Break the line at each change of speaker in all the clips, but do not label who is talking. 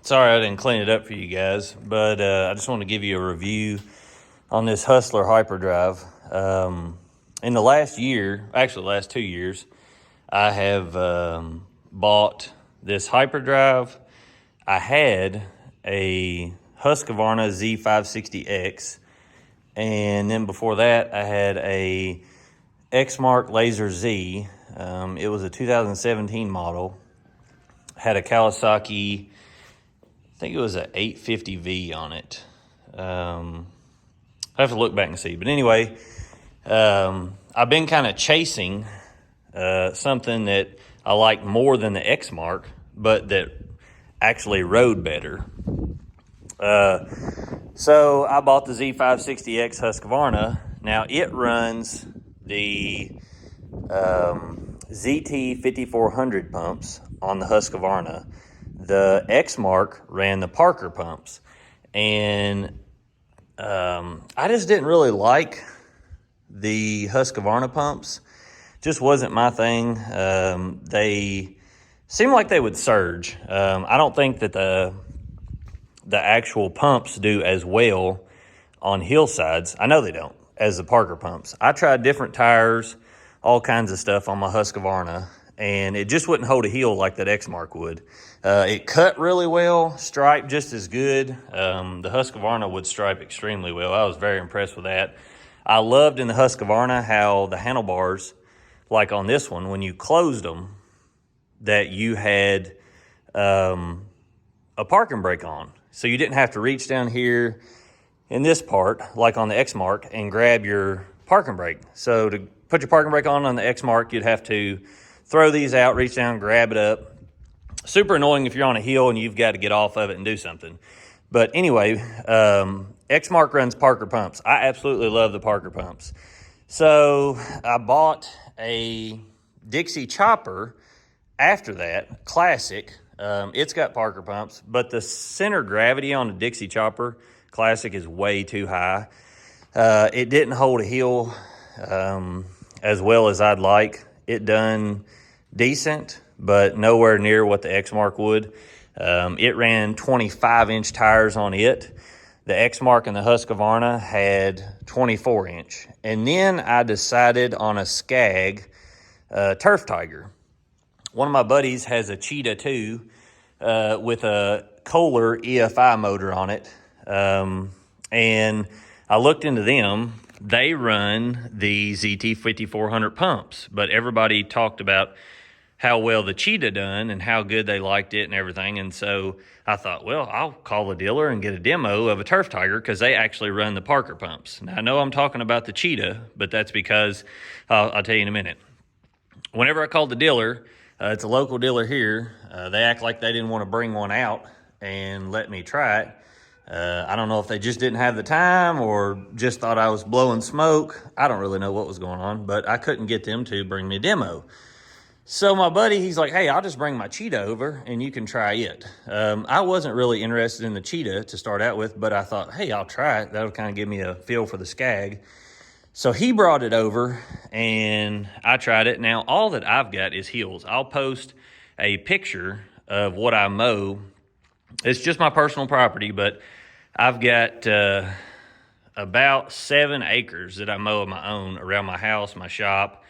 Sorry I didn't clean it up for you guys, but I just want to give you a review on this Hustler Hyperdrive. In the last year, actually the last 2 years, I have bought this Hyperdrive. I had a Husqvarna Z560X, and then before that I had a Exmark Laser Z. It was a 2017 model. Had a Kawasaki, I think it was an 850V on it. I have to look back and see. But anyway, I've been kind of chasing something that I like more than the Exmark, but that actually rode better. So I bought the Z560X Husqvarna. Now it runs the ZT 5400 pumps on the Husqvarna. The Exmark ran the Parker pumps, and I just didn't really like the Husqvarna pumps. Just wasn't my thing. They seemed like they would surge. I don't think that the actual pumps do as well on hillsides. I know they don't, as the Parker pumps. I tried different tires, all kinds of stuff on my Husqvarna, and it just wouldn't hold a heel like that Exmark would. It cut really well, striped just as good. The Husqvarna would stripe extremely well. I was very impressed with that. I loved in the Husqvarna how the handlebars, like on this one, when you closed them, that you had a parking brake on. So you didn't have to reach down here in this part, like on the Exmark, and grab your parking brake. So to put your parking brake on the Exmark, you'd have to throw these out, reach down, grab it up. Super annoying if you're on a hill and you've got to get off of it and do something. But anyway, Exmark runs Parker pumps. I absolutely love the Parker pumps. So I bought a Dixie chopper after that, classic. It's got Parker pumps, but the center gravity on the Dixie chopper classic is way too high. It didn't hold a heel as well as I'd like. It done decent, but nowhere near what the Exmark would. It ran 25-inch tires on it. The Exmark and the Husqvarna had 24-inch. And then I decided on a Scag Turf Tiger. One of my buddies has a Cheetah too, with a Kohler EFI motor on it. And I looked into them. They run the ZT 5400 pumps, but everybody talked about how well the Cheetah done and how good they liked it and everything. And so I thought, well, I'll call the dealer and get a demo of a Turf Tiger because they actually run the Parker pumps. Now, I know I'm talking about the Cheetah, but that's because I'll tell you in a minute. Whenever I called the dealer, it's a local dealer here. They act like they didn't want to bring one out and let me try it. I don't know if they just didn't have the time or just thought I was blowing smoke. I don't really know what was going on, but I couldn't get them to bring me a demo. So my buddy, he's like, hey, I'll just bring my Cheetah over and you can try it. I wasn't really interested in the Cheetah to start out with, but I thought, hey, I'll try it. That'll kind of give me a feel for the Scag. So he brought it over and I tried it. Now, all that I've got is heels. I'll post a picture of what I mow. It's just my personal property, but I've got about 7 acres that I mow of my own around my house, my shop,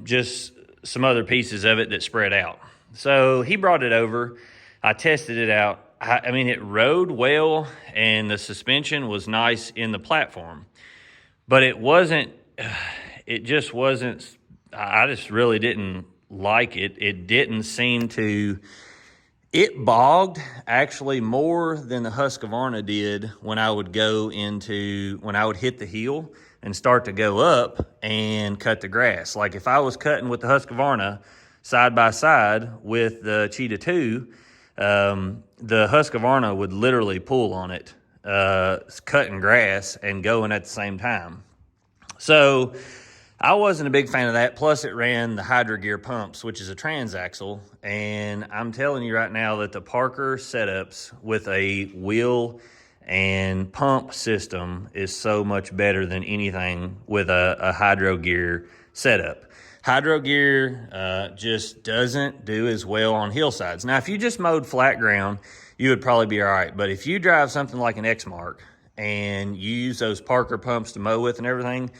just some other pieces of it that spread out. So he brought it over. I tested it out. I mean, it rode well and the suspension was nice in the platform, but it just wasn't, I just really didn't like it. It didn't seem to, it bogged actually more than the Husqvarna did when I would hit the heel and start to go up and cut the grass. Like if I was cutting with the Husqvarna side by side with the Cheetah 2, the Husqvarna would literally pull on it, cutting grass and going at the same time. So I wasn't a big fan of that. Plus it ran the Hydro Gear pumps, which is a transaxle. And I'm telling you right now that the Parker setups with a wheel and pump system is so much better than anything with a Hydro Gear setup. Hydro Gear just doesn't do as well on hillsides. Now, if you just mowed flat ground, you would probably be all right. But if you drive something like an X-Mark and you use those Parker pumps to mow with and everything,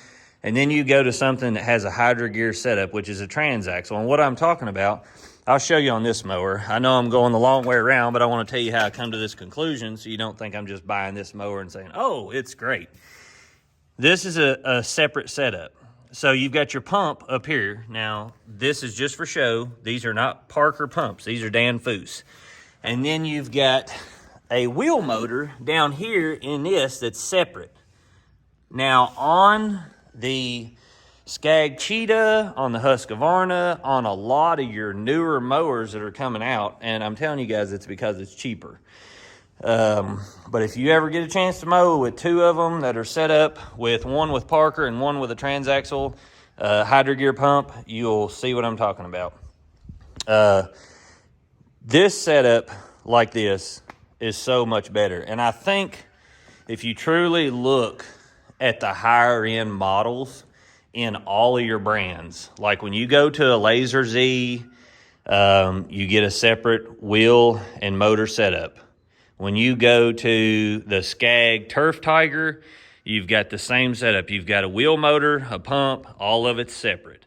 and then you go to something that has a hydro gear setup, which is a transaxle, and what I'm talking about, I'll show you on this mower. I know I'm going the long way around, but I want to tell you how I come to this conclusion so you don't think I'm just buying this mower and saying, oh, it's great. This is a separate setup. So you've got your pump up here. Now, this is just for show. These are not Parker pumps. These are Dan Foose. And then you've got a wheel motor down here in this that's separate. Now, on the Scag Cheetah, on the Husqvarna, on a lot of your newer mowers that are coming out, and I'm telling you guys it's because it's cheaper. But if you ever get a chance to mow with two of them that are set up with one with Parker and one with a transaxle hydro gear pump, you'll see what I'm talking about. This setup like this is so much better. And I think if you truly look at the higher end models in all of your brands, like when you go to a Laser Z, you get a separate wheel and motor setup. When you go to the Scag Turf Tiger, you've got the same setup. You've got a wheel motor, a pump, all of it's separate.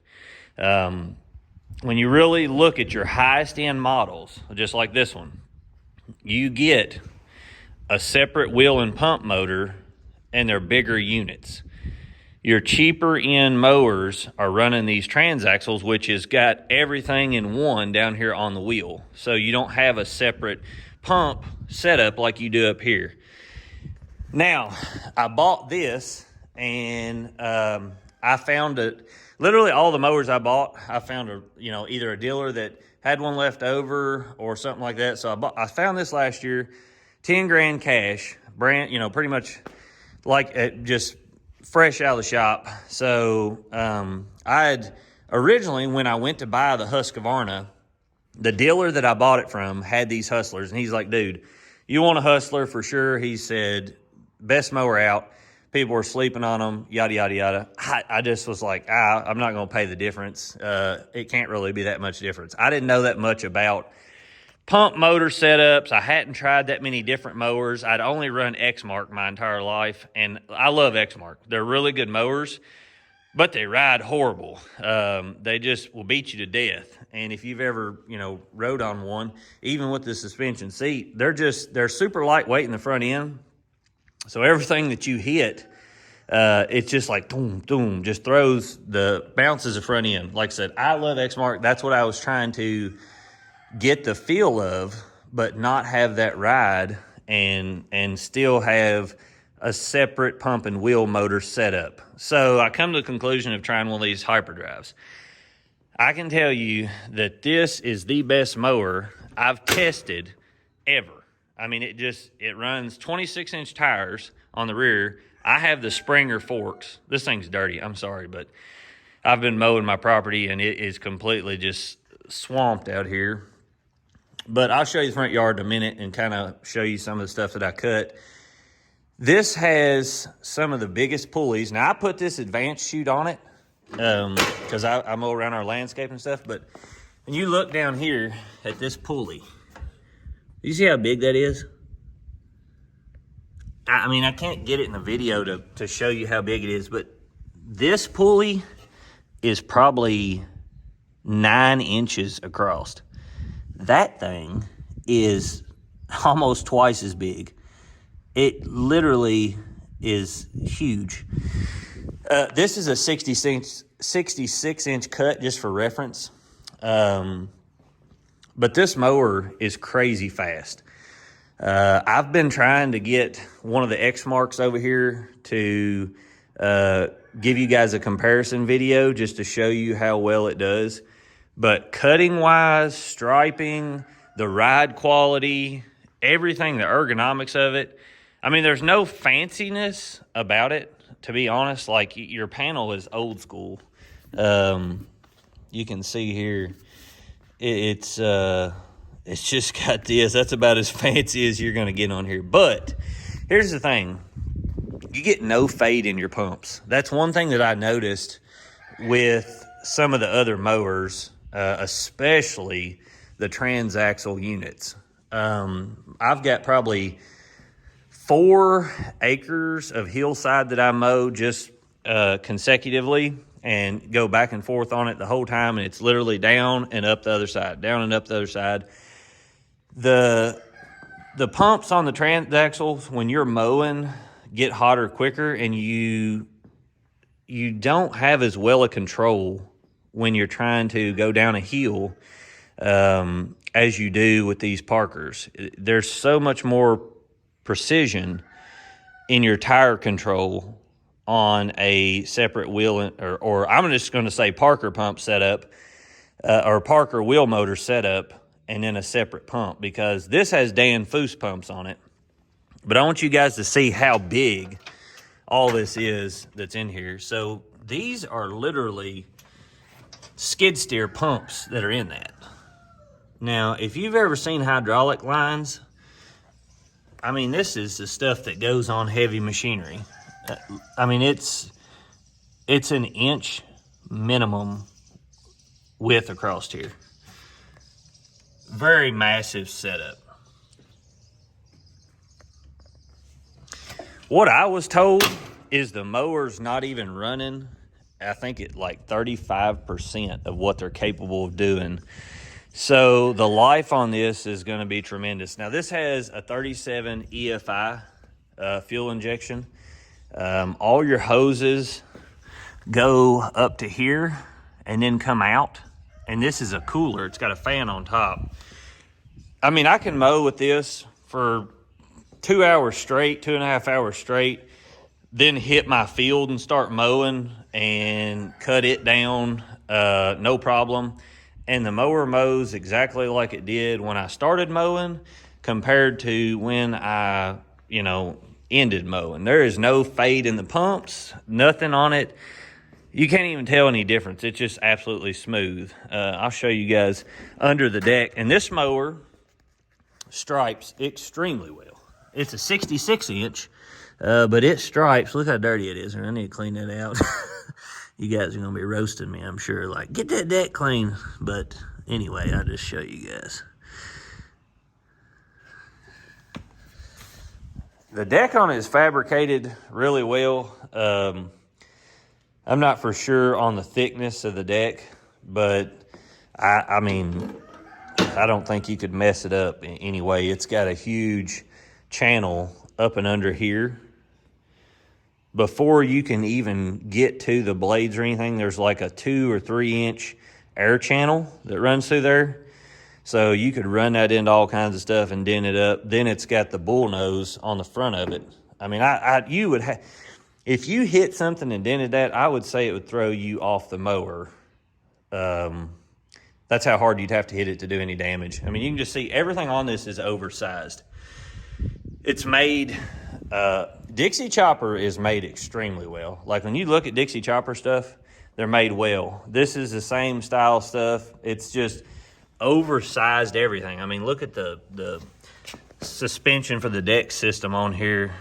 When you really look at your highest end models, just like this one, you get a separate wheel and pump motor, and they're bigger units. Your cheaper end mowers are running these transaxles, which has got everything in one down here on the wheel. So you don't have a separate pump setup like you do up here. Now, I bought this, and I found it. Literally all the mowers I bought, I found either a dealer that had one left over or something like that. So I found this last year, 10 grand cash, brand, pretty much like just fresh out of the shop. So I had originally, when I went to buy the Husqvarna, the dealer that I bought it from had these Hustlers, and he's like, dude, you want a Hustler for sure? He said, best mower out. People were sleeping on them, yada, yada, yada. I just was like, I'm not going to pay the difference. It can't really be that much difference. I didn't know that much about pump motor setups. I hadn't tried that many different mowers. I'd only run X-Mark my entire life, and I love X-Mark. They're really good mowers, but they ride horrible. They just will beat you to death. And if you've ever, rode on one, even with the suspension seat, they're super lightweight in the front end. So everything that you hit, it's just like boom, boom, just bounces the front end. Like I said, I love X-Mark. That's what I was trying to get the feel of, but not have that ride and still have a separate pump and wheel motor setup. So I come to the conclusion of trying one of these Hyperdrives. I can tell you that this is the best mower I've tested ever. I mean, it runs 26-inch tires on the rear. I have the Springer forks. This thing's dirty. I'm sorry, but I've been mowing my property, and it is completely just swamped out here. But I'll show you the front yard in a minute and kind of show you some of the stuff that I cut. This has some of the biggest pulleys. Now, I put this advanced chute on it because I mow around our landscape and stuff. But when you look down here at this pulley, you see how big that is? I mean, I can't get it in the video to show you how big it is, but this pulley is probably 9 inches across. That thing is almost twice as big. It literally is huge. This is a 66-inch cut, just for reference. But this mower is crazy fast. I've been trying to get one of the X-Marks over here to give you guys a comparison video just to show you how well it does. But cutting-wise, striping, the ride quality, everything, the ergonomics of it, I mean, there's no fanciness about it, to be honest. Like, your panel is old school. You can see here, it's just got this. That's about as fancy as you're going to get on here. But here's the thing. You get no fade in your pumps. That's one thing that I noticed with some of the other mowers, especially the transaxle units. I've got probably 4 acres of hillside that I mow just consecutively and go back and forth on it the whole time, and it's literally down and up the other side, down and up the other side. The pumps on the transaxles when you're mowing get hotter quicker, and you don't have as well a control when you're trying to go down a hill as you do with these parkers. There's so much more precision in your tire control on a separate wheel, or I'm just going to say Parker pump setup, or Parker wheel motor setup, and then a separate pump, because this has Dan Foose pumps on it. But I want you guys to see how big all this is that's in here. So these are literally skid steer pumps that are in that. Now, if you've ever seen hydraulic lines, I mean, this is the stuff that goes on heavy machinery. I mean, it's an inch minimum width across here. Very massive setup. What I was told is the mower's not even running, I think at like 35% of what they're capable of doing. So the life on this is going to be tremendous. Now, this has a 37 EFI fuel injection. All your hoses go up to here and then come out. And this is a cooler. It's got a fan on top. I mean, I can mow with this for 2 hours straight, 2.5 hours straight, then hit my field and start mowing and cut it down, no problem. And the mower mows exactly like it did when I started mowing compared to when I, ended mowing. There is no fade in the pumps, nothing on it. You can't even tell any difference. It's just absolutely smooth. I'll show you guys under the deck. And this mower stripes extremely well. It's a 66 inch, but it stripes. Look how dirty it is. I need to clean that out. You guys are going to be roasting me, I'm sure. Like, get that deck clean. But anyway, I'll just show you guys. The deck on it is fabricated really well. I'm not for sure on the thickness of the deck, but I mean, I don't think you could mess it up in any way. It's got a huge channel up and under here. Before you can even get to the blades or anything, there's like a 2 or 3 inch air channel that runs through there. So you could run that into all kinds of stuff and dent it up. Then it's got the bull nose on the front of it. I mean, you would have, if you hit something and dented that, I would say it would throw you off the mower. That's how hard you'd have to hit it to do any damage. I mean, you can just see everything on this is oversized. It's made, Dixie Chopper is made extremely well. Like when you look at Dixie Chopper stuff, they're made well. This is the same style stuff. It's just oversized everything. I mean, look at the suspension for the deck system on here.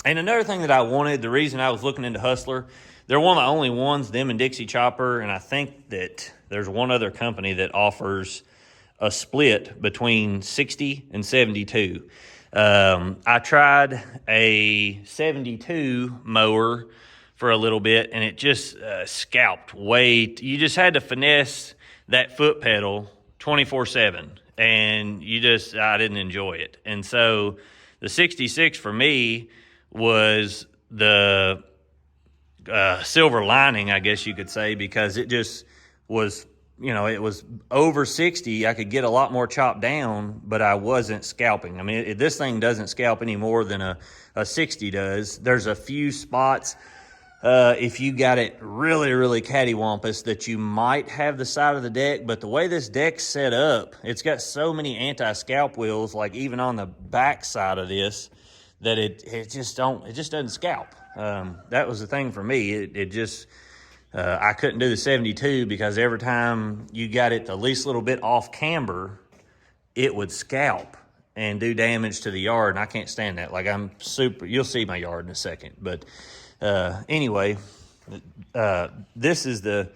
And another thing that I wanted, the reason I was looking into Hustler, they're one of the only ones, them and Dixie Chopper, and I think that there's one other company that offers a split between 60 and 72. I tried a 72 mower for a little bit, and it just scalped way. You just had to finesse that foot pedal 24/7, and I didn't enjoy it. And so the 66 for me was the silver lining, I guess you could say, because it just was, it was over 60. I could get a lot more chopped down, but I wasn't scalping. I mean, this thing doesn't scalp any more than a 60 does. There's a few spots, if you got it really, really cattywampus, that you might have the side of the deck, but the way this deck's set up, it's got so many anti-scalp wheels, like even on the back side of this, that it just doesn't scalp. That was the thing for me. I couldn't do the 72 because every time you got it the least little bit off camber, it would scalp and do damage to the yard, and I can't stand that. Like, you'll see my yard in a second. But anyway, this is like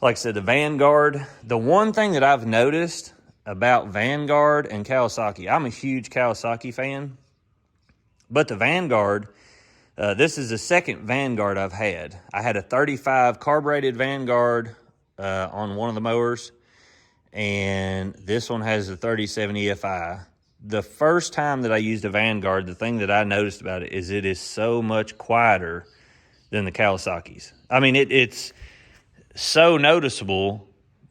I said, the Vanguard. The one thing that I've noticed about Vanguard and Kawasaki. I'm a huge Kawasaki fan, but the Vanguard, this is the second Vanguard I've had. I had a 35 carbureted Vanguard on one of the mowers, and this one has a 37 EFI. The first time that I used a Vanguard, the thing that I noticed about it is so much quieter than the Kawasaki's. I mean, it's so noticeable.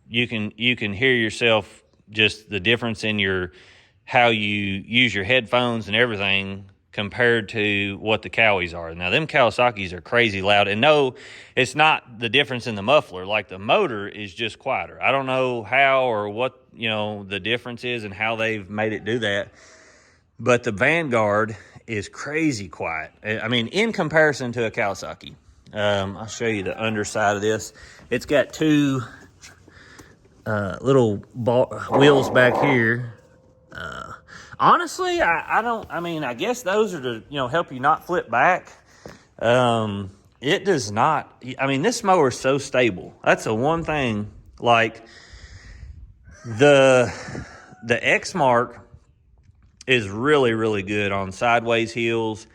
You can hear yourself, just the difference in how you use your headphones and everything compared to what the Cowies are. Now, them Kawasaki's are crazy loud. And no, it's not the difference in the muffler. Like, the motor is just quieter. I don't know how or what, the difference is and how they've made it do that. But the Vanguard is crazy quiet. I mean, in comparison to a Kawasaki. I'll show you the underside of this. It's got two little wheels back here. Honestly, I guess those are to, help you not flip back. It does not. I mean, this mower is so stable. That's the one thing. Like, the X-Mark is really, really good on sideways hills.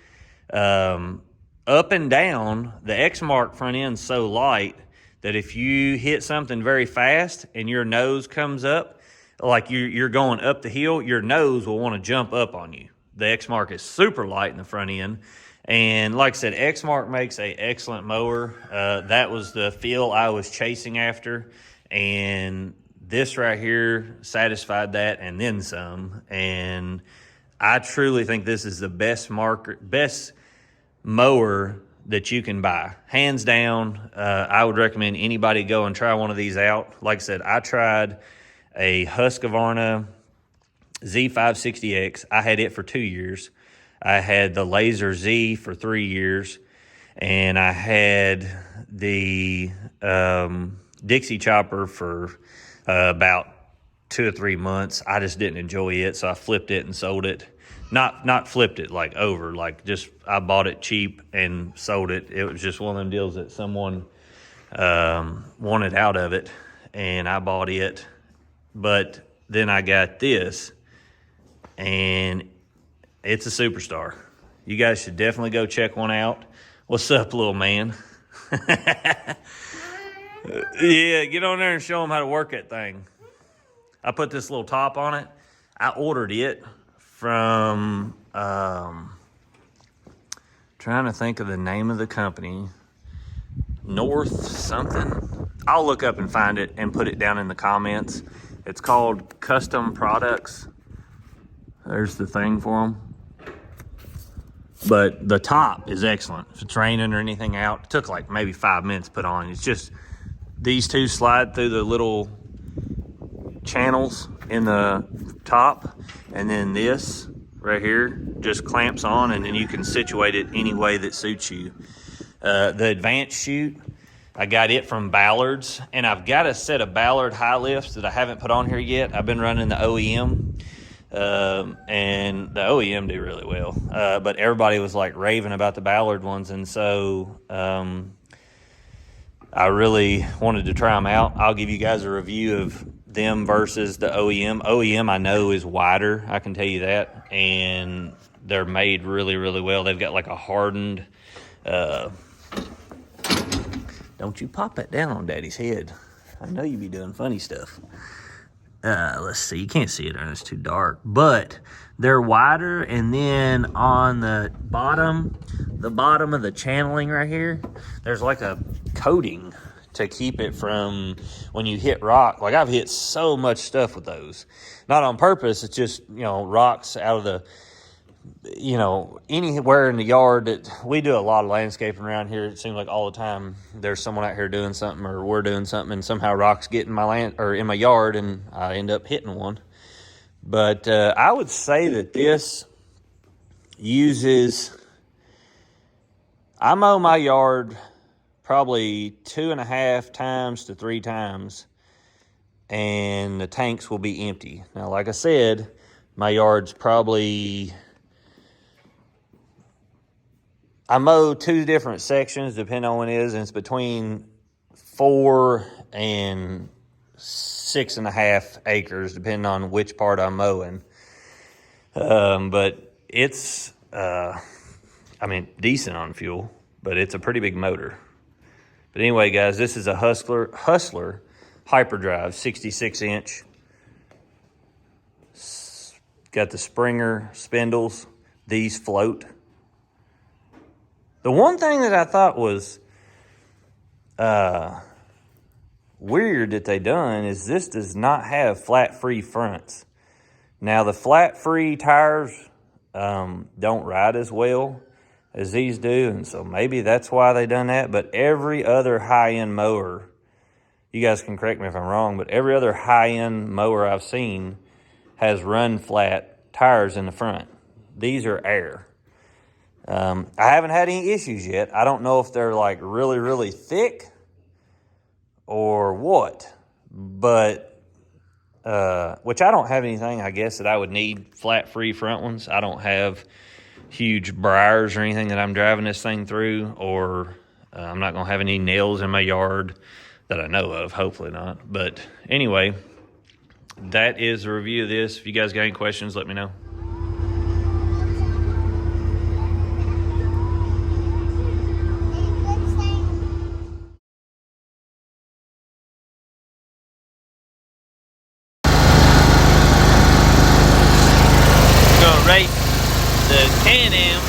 Up and down, the X-Mark front end's so light that if you hit something very fast and your nose comes up, like you're going up the hill, your nose will want to jump up on you. The X-Mark is super light in the front end. And like I said, X-Mark makes an excellent mower. That was the feel I was chasing after. And this right here satisfied that and then some. And I truly think this is the best mower that you can buy. Hands down, I would recommend anybody go and try one of these out. Like I said, I tried a Husqvarna Z560X. I had it for 2 years. I had the Laser Z for 3 years. And I had the Dixie Chopper for about 2 or 3 months. I just didn't enjoy it, so I flipped it and sold it. Not flipped it like over, like just I bought it cheap and sold it. It was just one of them deals that someone wanted out of it, and I bought it. But then I got this, and it's a superstar. You guys should definitely go check one out. What's up, little man? Yeah, get on there and show them how to work that thing. I put this little top on it. I ordered it from, trying to think of the name of the company, North something. I'll look up and find it and put it down in the comments. It's called Custom Products. There's the thing for them. But the top is excellent. If it's raining or anything out, it took like maybe 5 minutes to put on. It's just these two slide through the little channels in the top, and then this right here just clamps on, and then you can situate it any way that suits you. The advanced chute, I got it from Ballard's, and I've got a set of Ballard high lifts that I haven't put on here yet. I've been running the OEM, and the OEM do really well, but everybody was like raving about the Ballard ones, and so I really wanted to try them out. I'll give you guys a review of them versus the OEM. OEM I know is wider, I can tell you that, and they're made really, really well. They've got like a hardened, don't you pop that down on Daddy's head. I know you be doing funny stuff. Let's see, you can't see it, it's too dark, but they're wider, and then on the bottom of the channeling right here, there's like a coating to keep it from when you hit rock. Like, I've hit so much stuff with those, not on purpose. It's just, rocks out of the, anywhere in the yard. That we do a lot of landscaping around here. It seems like all the time there's someone out here doing something, or we're doing something, and somehow rocks get in my land or in my yard, and I end up hitting one. But I would say that this uses, I mow my yard probably 2.5 times to 3 times, and the tanks will be empty. Now, like I said, my yard's probably, I mow 2 different sections, depending on when it is, and it's between 4 and 6.5 acres, depending on which part I'm mowing. But it's, I mean, decent on fuel, but it's a pretty big motor. But anyway, guys, this is a Hustler Hyperdrive, 66-inch. Got the Springer spindles. These float. The one thing that I thought was weird that they done is this does not have flat-free fronts. Now, the flat-free tires don't ride as well as these do, and so maybe that's why they done that. But every other high-end mower, you guys can correct me if I'm wrong, but every other high-end mower I've seen has run flat tires in the front. These are air. I haven't had any issues yet. I don't know if they're like really, really thick or what, but, which I don't have anything, I guess, that I would need flat free front ones. I don't have huge briars or anything that I'm driving this thing through, or I'm not going to have any nails in my yard that I know of, hopefully not. But anyway, that is a review of this. If you guys got any questions, let me know. Race the Can-Am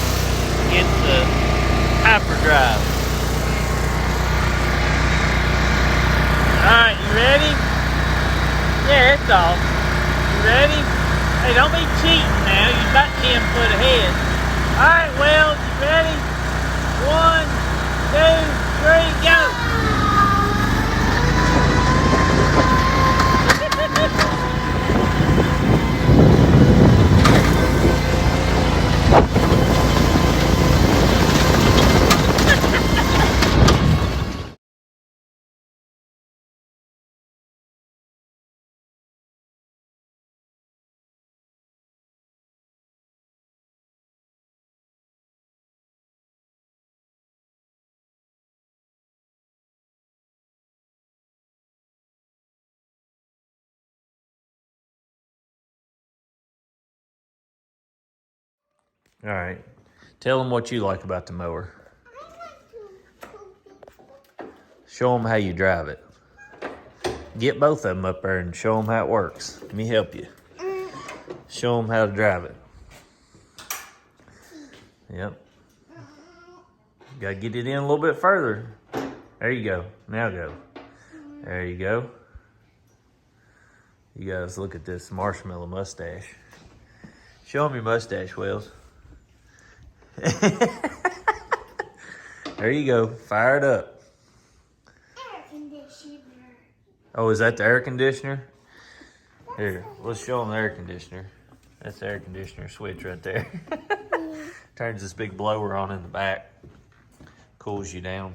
against the Hyperdrive. Alright, you ready? Yeah, it's off. You ready? Hey, don't be cheating now. You're about 10 foot ahead. Alright, well, you ready? 1, 2, 3, go! All right. Tell them what you like about the mower. Show them how you drive it. Get both of them up there and show them how it works. Let me help you. Show them how to drive it. Yep. Got to get it in a little bit further. There you go. Now go. There you go. You guys look at this marshmallow mustache. Show them your mustache, Wells. There you go. Fire it up.
Air conditioner.
Oh, is that the air conditioner? Here, let's show them the air conditioner. That's the air conditioner switch right there. Turns this big blower on in the back. Cools you down.